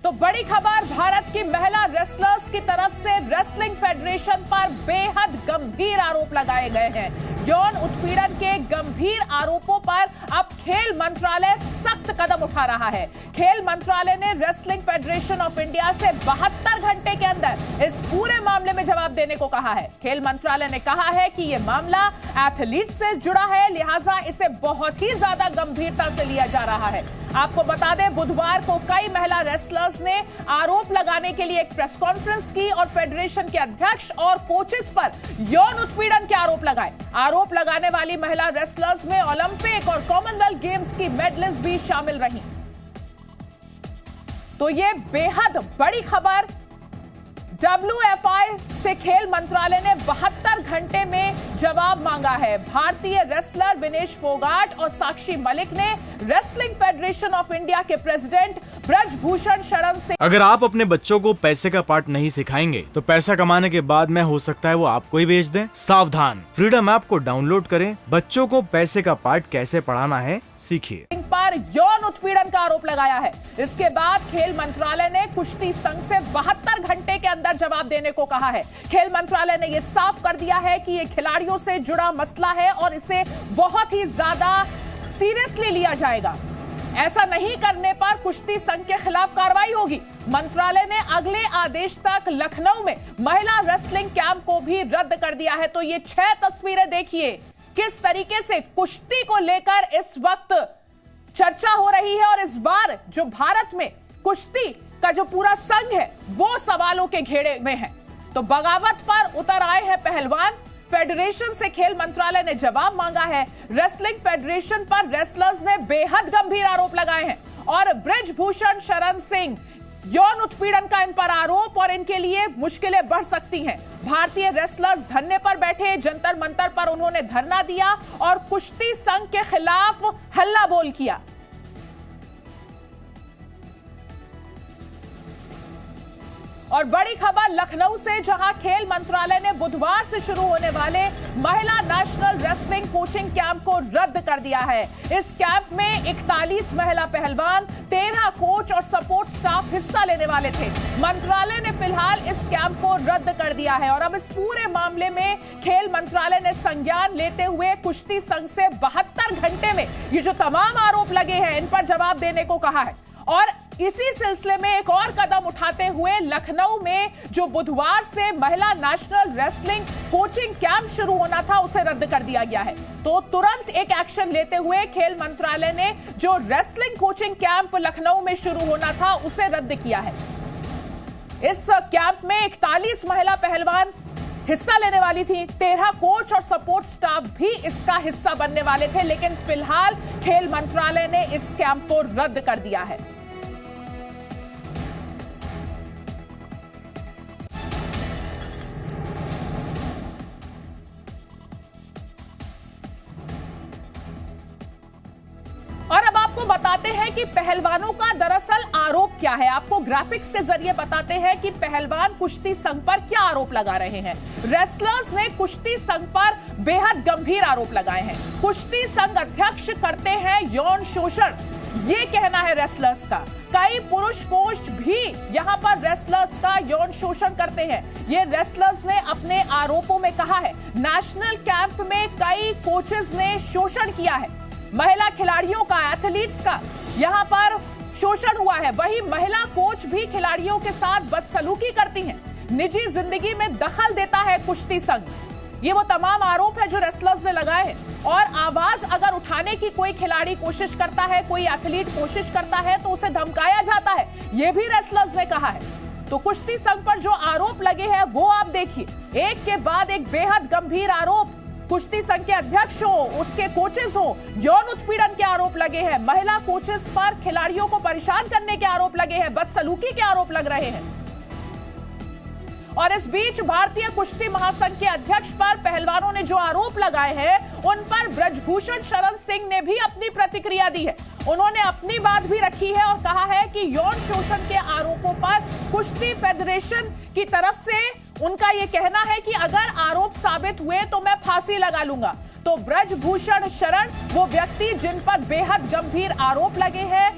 तो बड़ी खबर, भारत की महिला रेसलर्स की तरफ से रेसलिंग फेडरेशन पर बेहद गंभीर आरोप लगाए गए हैं। यौन उत्पीड़न के गंभीर आरोपों पर अब खेल मंत्रालय सख्त कदम उठा रहा है। खेल मंत्रालय ने रेसलिंग फेडरेशन ऑफ इंडिया से 72 घंटे के अंदर इस पूरे मामले में जवाब देने को कहा है। खेल मंत्रालय ने कहा है कि यह मामला एथलीट से जुड़ा है, लिहाजा इसे बहुत ही ज्यादा गंभीरता से लिया जा रहा है। आपको बता दें, बुधवार को कई महिला रेसलर्स ने आरोप लगाने के लिए एक प्रेस कॉन्फ्रेंस की और फेडरेशन के अध्यक्ष और कोचेस पर यौन उत्पीड़न के आरोप लगाए। आरोप लगाने वाली महिला रेसलर्स में ओलंपिक और कॉमनवेल्थ गेम्स की मेडलिस्ट भी शामिल रही। तो ये बेहद बड़ी खबर। WFI से खेल मंत्रालय ने 72 घंटे में जवाब मांगा है। भारतीय रेसलर विनेश फोगाट और साक्षी मलिक ने रेसलिंग फेडरेशन ऑफ इंडिया के प्रेसिडेंट ब्रजभूषण शरण सिंह। अगर आप अपने बच्चों को पैसे का पार्ट नहीं सिखाएंगे तो पैसा कमाने के बाद में हो सकता है वो आपको ही बेच दें। सावधान, फ्रीडम ऐप को डाउनलोड करें, बच्चों को पैसे का पार्ट कैसे पढ़ाना है सीखिए। पर यौन उत्पीड़न का आरोप लगाया है। इसके बाद खेल मंत्रालय ने कुश्ती संघ से 72 घंटे के अंदर जवाब देने को कहा है। खेल मंत्रालय ने यह साफ कर दिया है कि यह खिलाड़ियों से जुड़ा मसला है और इसे बहुत ही ज्यादा सीरियसली लिया जाएगा। ऐसा नहीं करने पर कुश्ती संघ के खिलाफ कार्रवाई होगी। मंत्रालय ने अगले आदेश तक लखनऊ में महिला रेसलिंग कैंप को भी रद्द कर दिया है। तो ये 6 तस्वीरें देखिए, किस तरीके से कुश्ती को लेकर इस वक्त चर्चा हो रही है और इस बार जो भारत में कुश्ती का जो पूरा संघ है वो सवालों के घेरे में है। तो बगावत पर उतर आए हैं पहलवान। फेडरेशन से खेल मंत्रालय ने जवाब मांगा है। रेसलिंग फेडरेशन पर रेसलर्स ने बेहद गंभीर आरोप लगाए हैं और ब्रजभूषण शरण सिंह, यौन उत्पीड़न का इन पर आरोप और इनके लिए मुश्किलें बढ़ सकती हैं। भारतीय रेसलर्स धरने पर बैठे, जंतर मंतर पर उन्होंने धरना दिया और कुश्ती संघ के खिलाफ हल्ला बोल किया। और बड़ी खबर लखनऊ से, जहां खेल मंत्रालय ने बुधवार से शुरू होने वाले महिला नेशनल रेसलिंग कोचिंग कैंप को रद्द कर दिया है। इस कैंप में 41 महिला पहलवान, 13 कोच और सपोर्ट स्टाफ हिस्सा लेने वाले थे। मंत्रालय ने फिलहाल इस कैंप को रद्द कर दिया है और अब इस पूरे मामले में खेल मंत्रालय ने संज्ञान लेते हुए कुश्ती संघ से 72 घंटे में ये जो तमाम आरोप लगे हैं इन पर जवाब देने को कहा है। और इसी सिलसिले में एक और कदम उठाते हुए लखनऊ में जो बुधवार से महिला नेशनल रेसलिंग कोचिंग कैंप शुरू होना था उसे रद्द कर दिया गया है। तो तुरंत एक एक्शन लेते हुए खेल मंत्रालय ने जो रेसलिंग कोचिंग कैंप लखनऊ में शुरू होना था उसे रद्द किया है। इस कैंप में 41 महिला पहलवान हिस्सा लेने वाली थी, 13 कोच और सपोर्ट स्टाफ भी इसका हिस्सा बनने वाले थे, लेकिन फिलहाल खेल मंत्रालय ने इस कैंप को रद्द कर दिया है। और अब आपको बताते हैं कि पहलवानों का दरअसल आरोप क्या है। आपको ग्राफिक्स के जरिए बताते हैं कि पहलवान कुश्ती संघ पर क्या आरोप लगा रहे हैं। रेसलर्स ने कुश्ती संघ पर बेहद गंभीर आरोप लगाए हैं। कुश्ती संघ अध्यक्ष करते हैं यौन शोषण, ये कहना है रेसलर्स का। कई पुरुष कोच भी यहां पर रेसलर्स का यौन शोषण करते हैं, ये रेसलर्स ने अपने आरोपों में कहा है। नेशनल कैंप में कई कोचेस ने शोषण किया है। महिला खिलाड़ियों का, एथलीट्स का यहां पर शोषण हुआ है। वहीं महिला कोच भी खिलाड़ियों के साथ बदसलूकी करती हैं। निजी जिंदगी में दखल देता है कुश्ती संघ। ये वो तमाम आरोप है जो रेसलर्स ने लगाए हैं। और आवाज अगर उठाने की कोई खिलाड़ी कोशिश करता है, कोई एथलीट कोशिश करता है तो उसे धमकाया जाता है, ये भी रेसलर्स ने कहा है। तो कुश्ती संघ पर जो आरोप लगे हैं वो आप देखिए, एक के बाद एक बेहद गंभीर आरोप। कुश्ती संघ के अध्यक्ष हो, उसके कोचेस हो, यौन उत्पीड़न के आरोप लगे हैं। महिला कोचेस पर खिलाड़ियों को परेशान करने के आरोप लगे हैं, बदसलूकी के आरोप लग रहे हैं। और इस बीच भारतीय कुश्ती महासंघ के अध्यक्ष पर पहलवानों ने जो आरोप लगाए हैं उन पर ब्रजभूषण शरण सिंह ने भी अपनी प्रतिक्रिया दी है। उन्होंने अपनी बात भी रखी है और कहा है कि यौन शोषण के आरोपों पर कुश्ती फेडरेशन की तरफ से उनका यह कहना है कि अगर आरोप साबित हुए तो मैं फांसी लगा लूंगा। तो ब्रजभूषण शरण वो व्यक्ति जिन पर बेहद गंभीर आरोप लगे हैं,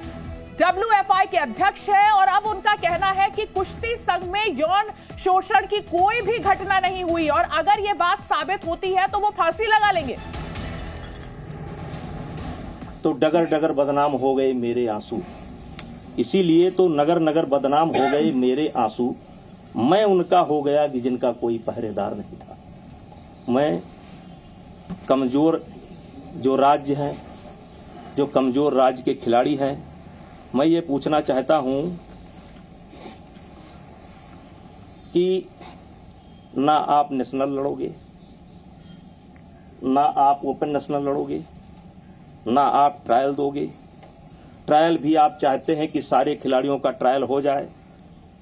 WFI के अध्यक्ष है और अब उनका कहना है कि कुश्ती संघ में यौन शोषण की कोई भी घटना नहीं हुई और अगर यह बात साबित होती है तो वो फांसी लगा लेंगे। तो डगर डगर बदनाम हो गए मेरे आंसू, इसीलिए तो नगर नगर बदनाम हो गए मेरे आंसू। मैं उनका हो गया कि जिनका कोई पहरेदार नहीं था। मैं कमजोर जो राज्य हैं, जो कमजोर राज्य के खिलाड़ी हैं, मैं ये पूछना चाहता हूं कि ना आप नेशनल लड़ोगे, ना आप ओपन नेशनल लड़ोगे, ना आप ट्रायल दोगे। ट्रायल भी आप चाहते हैं कि सारे खिलाड़ियों का ट्रायल हो जाए,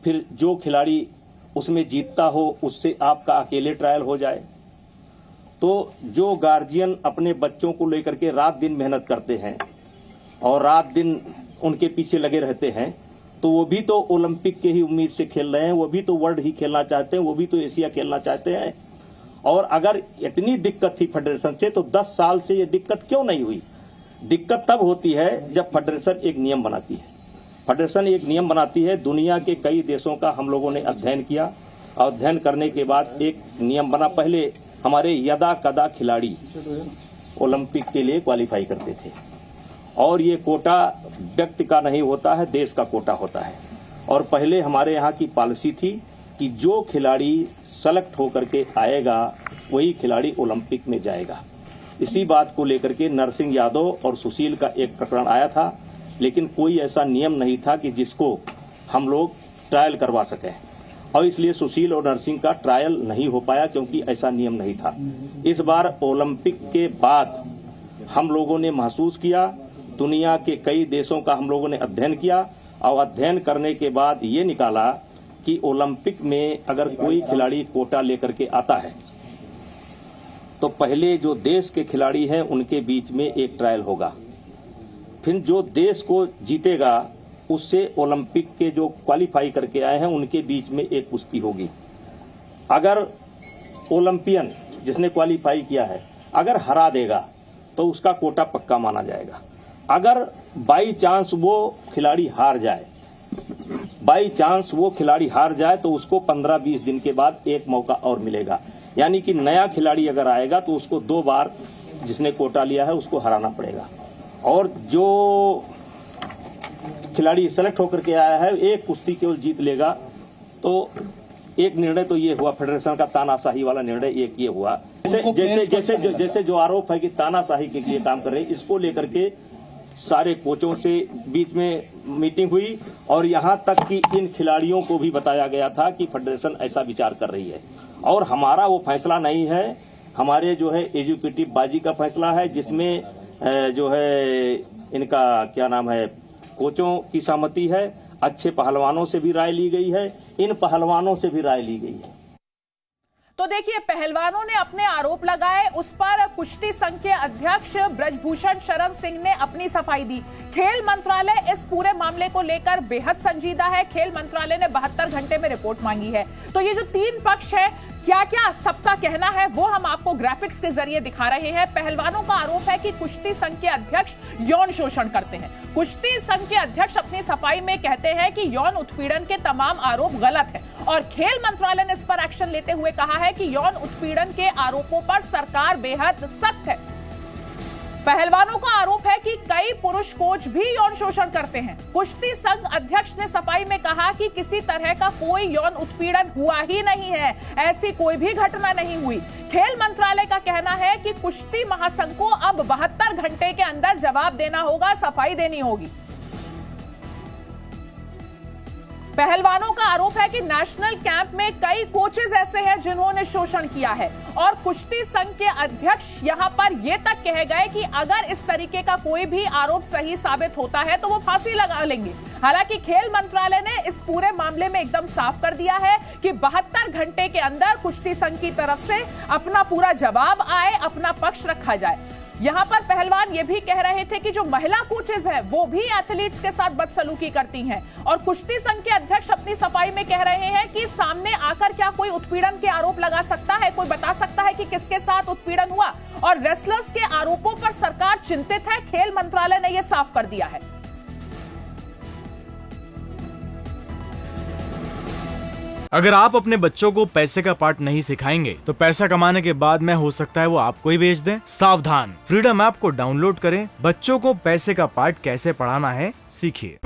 फिर जो खिलाड़ी उसमें जीतता हो उससे आपका अकेले ट्रायल हो जाए। तो जो गार्जियन अपने बच्चों को लेकर के रात दिन मेहनत करते हैं और रात दिन उनके पीछे लगे रहते हैं, तो वो भी तो ओलंपिक के ही उम्मीद से खेल रहे हैं, वो भी तो वर्ल्ड ही खेलना चाहते हैं, वो भी तो एशिया खेलना चाहते हैं। और अगर इतनी दिक्कत थी फेडरेशन से, तो 10 साल से ये दिक्कत क्यों नहीं हुई? दिक्कत तब होती है जब फेडरेशन एक नियम बनाती है। फेडरेशन एक नियम बनाती है, दुनिया के कई देशों का हम लोगों ने अध्ययन किया। अध्ययन करने के बाद एक नियम बना। पहले हमारे यदा कदा खिलाड़ी ओलंपिक के लिए क्वालिफाई करते थे और ये कोटा व्यक्ति का नहीं होता है, देश का कोटा होता है। और पहले हमारे यहाँ की पॉलिसी थी कि जो खिलाड़ी सेलेक्ट होकर के आएगा वही खिलाड़ी ओलंपिक में जाएगा। इसी बात को लेकर के नरसिंह यादव और सुशील का एक प्रकरण आया था, लेकिन कोई ऐसा नियम नहीं था कि जिसको हम लोग ट्रायल करवा सकें और इसलिए सुशील और नरसिंह का ट्रायल नहीं हो पाया क्योंकि ऐसा नियम नहीं था। इस बार ओलंपिक के बाद हम लोगों ने महसूस किया, दुनिया के कई देशों का हम लोगों ने अध्ययन किया और अध्ययन करने के बाद ये निकाला कि ओलंपिक में अगर कोई खिलाड़ी कोटा लेकर के आता है तो पहले जो देश के खिलाड़ी हैं उनके बीच में एक ट्रायल होगा, फिर जो देश को जीतेगा उससे ओलंपिक के जो क्वालिफाई करके आए हैं उनके बीच में एक कुश्ती होगी। अगर ओलंपियन जिसने क्वालिफाई किया है अगर हरा देगा तो उसका कोटा पक्का माना जाएगा। अगर बाई चांस वो खिलाड़ी हार जाए, तो उसको 15-20 दिन के बाद एक मौका और मिलेगा। यानी कि नया खिलाड़ी अगर आएगा तो उसको 2 बार जिसने कोटा लिया है उसको हराना पड़ेगा। और जो खिलाड़ी सेलेक्ट होकर के आया है एक कुश्ती केवल जीत लेगा। तो एक निर्णय तो ये हुआ, फेडरेशन का तानाशाही वाला निर्णय एक ये हुआ। जैसे जो आरोप है कि तानाशाही के लिए काम कर रहे हैं, इसको लेकर के सारे कोचों से बीच में मीटिंग हुई और यहां तक कि इन खिलाड़ियों को भी बताया गया था कि फेडरेशन ऐसा विचार कर रही है। और हमारा वो फैसला नहीं है, हमारे जो है एजुकेटिव बाजी का फैसला है, जिसमें जो है इनका क्या नाम है कोचों की सहमति है, अच्छे पहलवानों से भी राय ली गई है, इन पहलवानों से भी राय ली गई है। तो देखिए, पहलवानों ने अपने आरोप लगाए, उस पर कुश्ती संघ के अध्यक्ष ब्रजभूषण शरण सिंह ने अपनी सफाई दी। खेल मंत्रालय इस पूरे मामले को लेकर बेहद संजीदा है। खेल मंत्रालय ने 72 घंटे में रिपोर्ट मांगी है। तो ये जो 3 पक्ष है, क्या क्या सबका कहना है वो हम आपको ग्राफिक्स के जरिए दिखा रहे हैं। पहलवानों का आरोप है कि कुश्ती संघ के अध्यक्ष यौन शोषण करते हैं। कुश्ती संघ के अध्यक्ष अपनी सफाई में कहते हैं कि यौन उत्पीड़न के तमाम आरोप गलत है और खेल मंत्रालय ने इस पर एक्शन लेते हुए कहा है कि यौन उत्पीड़न के आरोपों पर सरकार बेहद सख्त है। पहलवानों का आरोप है कि कई पुरुष कोच भी यौन शोषण करते हैं। कुश्ती संघ अध्यक्ष ने सफाई में कहा कि किसी तरह का कोई यौन उत्पीड़न हुआ ही नहीं है, ऐसी कोई भी घटना नहीं हुई। खेल मंत्रालय का कहना है कि कुश्ती महासंघ को अब 72 घंटे के अंदर जवाब देना होगा, सफाई देनी होगी। पहलवानों का आरोप है कि नेशनल कैंप में कई कोचेस ऐसे हैं जिन्होंने शोषण किया है और कुश्ती संघ के अध्यक्ष यहां पर यह तक कह गए कि अगर इस तरीके का कोई भी आरोप सही साबित होता है तो वो फांसी लगा लेंगे। हालांकि खेल मंत्रालय ने इस पूरे मामले में एकदम साफ कर दिया है कि 72 घंटे के अंदर कुश्ती संघ की तरफ से अपना पूरा जवाब आए, अपना पक्ष रखा जाए। यहां पर पहलवान ये भी कह रहे थे कि जो महिला कोचेस हैं वो भी एथलीट्स के साथ बदसलूकी करती हैं और कुश्ती संघ के अध्यक्ष अपनी सफाई में कह रहे हैं कि सामने आकर क्या कोई उत्पीड़न के आरोप लगा सकता है, कोई बता सकता है कि किसके साथ उत्पीड़न हुआ। और रेसलर्स के आरोपों पर सरकार चिंतित है, खेल मंत्रालय ने यह साफ कर दिया है। अगर आप अपने बच्चों को पैसे का पार्ट नहीं सिखाएंगे तो पैसा कमाने के बाद में हो सकता है वो आपको ही बेच दें। सावधान, फ्रीडम ऐप को डाउनलोड करें, बच्चों को पैसे का पार्ट कैसे पढ़ाना है सीखिए।